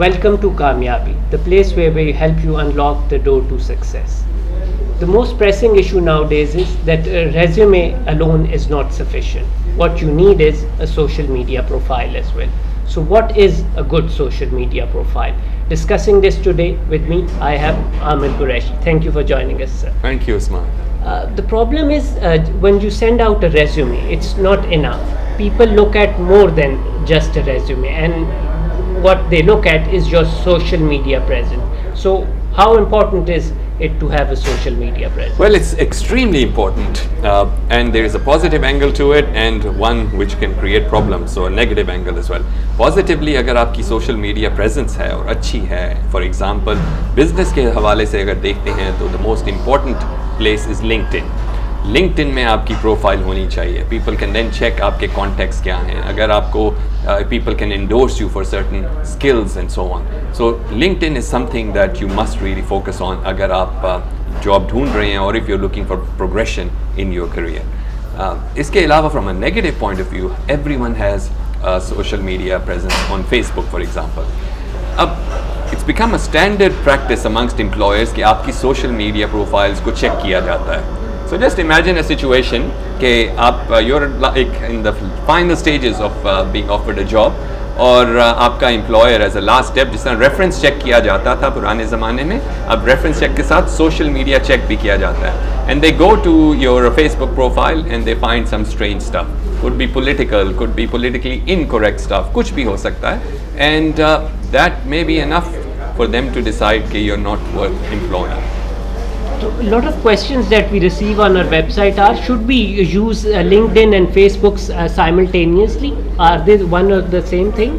Welcome to Kamyabi, the place where we help you unlock the door to success. The most pressing issue nowadays is that a resume alone is not sufficient. What you need is a social media profile as well. So, what is a good social media profile? Discussing this today with me, I have Amir Qureshi. Thank you for joining us, sir. Thank you, Usman. The problem is when you send out a resume, it's not enough. People look at more than just a resume, and what they look at is your social media presence. So, how important is it to have a social media presence? Well, it's extremely important, and there is a positive angle to it and one which can create problems, so a negative angle as well. Positively, अगर आपकी social media presence है और अच्छी है, for example, business के हवाले से अगर देखते हैं तो the most important place is LinkedIn. LinkedIn में आपकी प्रोफाइल होनी चाहिए. People can then check आपके contacts क्या हैं. अगर आपको people can endorse you for certain skills and so on. So LinkedIn is something that you must really focus on अगर आप job ढूंढ रहे हैं or if you're looking for progression in your career. इसके अलावा from a negative point of view, everyone has a social media presence on Facebook, for example. अब it's become a standard practice amongst employers कि आपकी social media profiles को check किया जाता है. So just imagine a situation कि आप you're like in the final stages of being offered a job और आपका employer as a last step जिस तरह reference check किया जाता था पुराने ज़माने में, अब reference check के साथ social media check भी किया जाता है. And they go to your Facebook profile and they find some strange stuff. Could be political, could be politically incorrect stuff, कुछ भी हो सकता है. And that may be enough for them to decide कि you're not worth employing. So a lot of questions that we receive on our website are: should we use LinkedIn and Facebook simultaneously? Are they one or the same thing?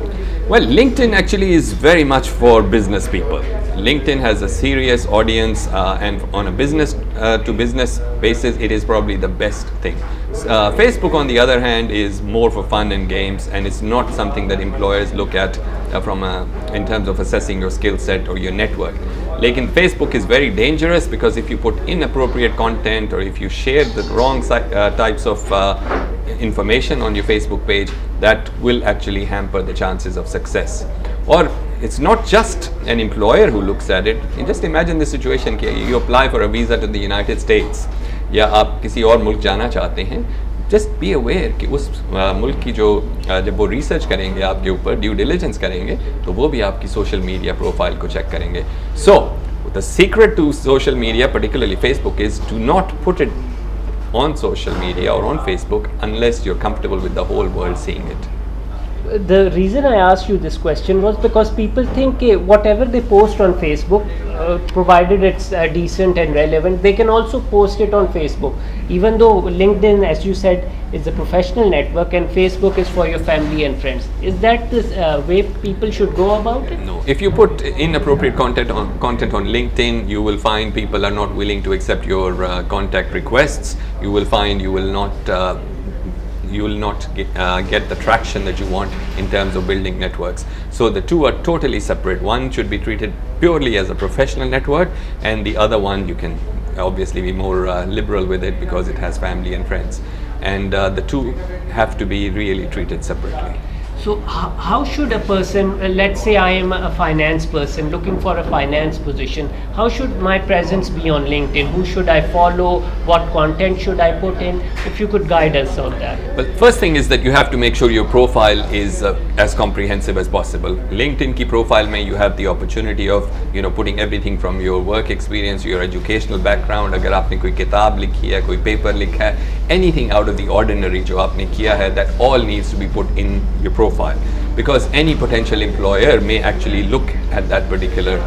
Well, LinkedIn actually is very much for business people. LinkedIn has a serious audience, and on a business to business basis, it is probably the best thing. Facebook, on the other hand, is more for fun and games, and it's not something that employers look at in terms of assessing your skill set or your network. Like in Facebook is very dangerous because if you put inappropriate content or if you share the wrong types of information on your Facebook page, that will actually hamper the chances of success. Or it's not just an employer who looks at it. You just imagine the situation कि you apply for a visa to the United States या आप किसी और मुल्क जाना चाहते हैं. Just be aware कि उस मुल्क की जो जब वो रिसर्च करेंगे आपके ऊपर, ड्यू डिलिजेंस करेंगे, तो वो भी आपकी सोशल मीडिया प्रोफाइल को चेक करेंगे. So the secret to social media, particularly Facebook, is do not put it on social media or on Facebook unless you're comfortable with the whole world seeing it. The reason I asked you this question was because people think whatever they post on Facebook, provided it's decent and relevant, they can also post it on Facebook. Even though LinkedIn, as you said, is a professional network and Facebook is for your family and friends. Is that the way people should go about it? No. If you put inappropriate content on LinkedIn, you will find people are not willing to accept your contact requests. You will find you will not get the traction that you want in terms of building networks. So the two are totally separate. One should be treated purely as a professional network, and the other one you can obviously be more liberal with it because it has family and friends. And the two have to be really treated separately. So how should a person, let's say I am a finance person looking for a finance position, how should my presence be on LinkedIn? Who should I follow? What content should I put in? If you could guide us on that. Well, first thing is that you have to make sure your profile is as comprehensive as possible. LinkedIn ki profile mein you have the opportunity of putting everything from your work experience, your educational background, agar aapne koi kitab likhi hai, koi paper likha hai, anything out of the ordinary jo aapne kiya hai, that all needs to be put in your profile. Because any potential employer may actually look at that particular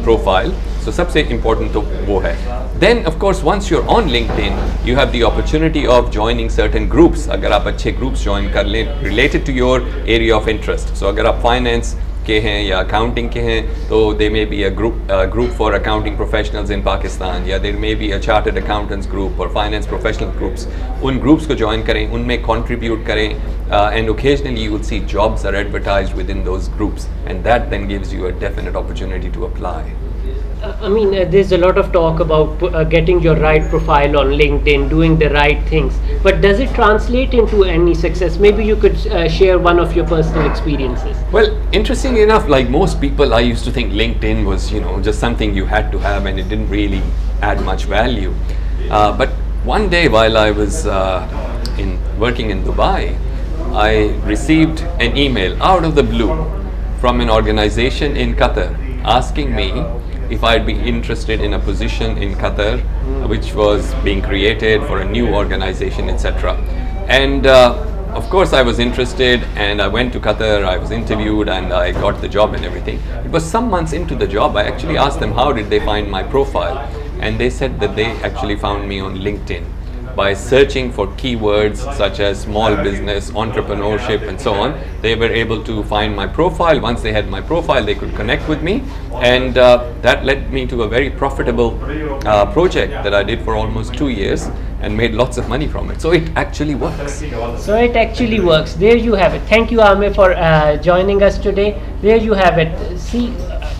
profile. So सबसे important तो वो है. Then of course once you're on LinkedIn, you have the opportunity of joining certain groups. अगर आप अच्छे groups join कर लें related to your area of interest. So अगर आप finance के हैं या accounting के हैं, तो there may be a group for accounting professionals in Pakistan, या there may be a chartered accountants group or finance professional groups. उन groups को join करें, उनमें contribute करें, and occasionally you will see jobs are advertised within those groups, and that then gives you a definite opportunity to apply. There's a lot of talk about getting your right profile on LinkedIn, doing the right things. But does it translate into any success? Maybe you could share one of your personal experiences. Well, interestingly enough, like most people, I used to think LinkedIn was, just something you had to have, and it didn't really add much value. But one day, while I was working in Dubai, I received an email out of the blue from an organization in Qatar asking me if I'd be interested in a position in Qatar, which was being created for a new organization, etc. And of course, I was interested, and I went to Qatar. I was interviewed, and I got the job and everything. It was some months into the job. I actually asked them how did they find my profile, and they said that they actually found me on LinkedIn by searching for keywords such as small business, entrepreneurship, and so on. They were able to find my profile. Once they had my profile, they could connect with me, and that led me to a very profitable project that I did for almost 2 years and made lots of money from it. So it actually works. There you have it. Thank you, Amir, for joining us today. There you have it. See,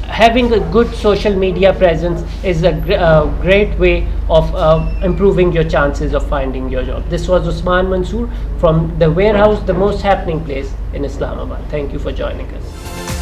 having a good social media presence is a great way of improving your chances of finding your job. This was Usman Mansoor from The Warehouse, the most happening place in Islamabad. Thank you for joining us.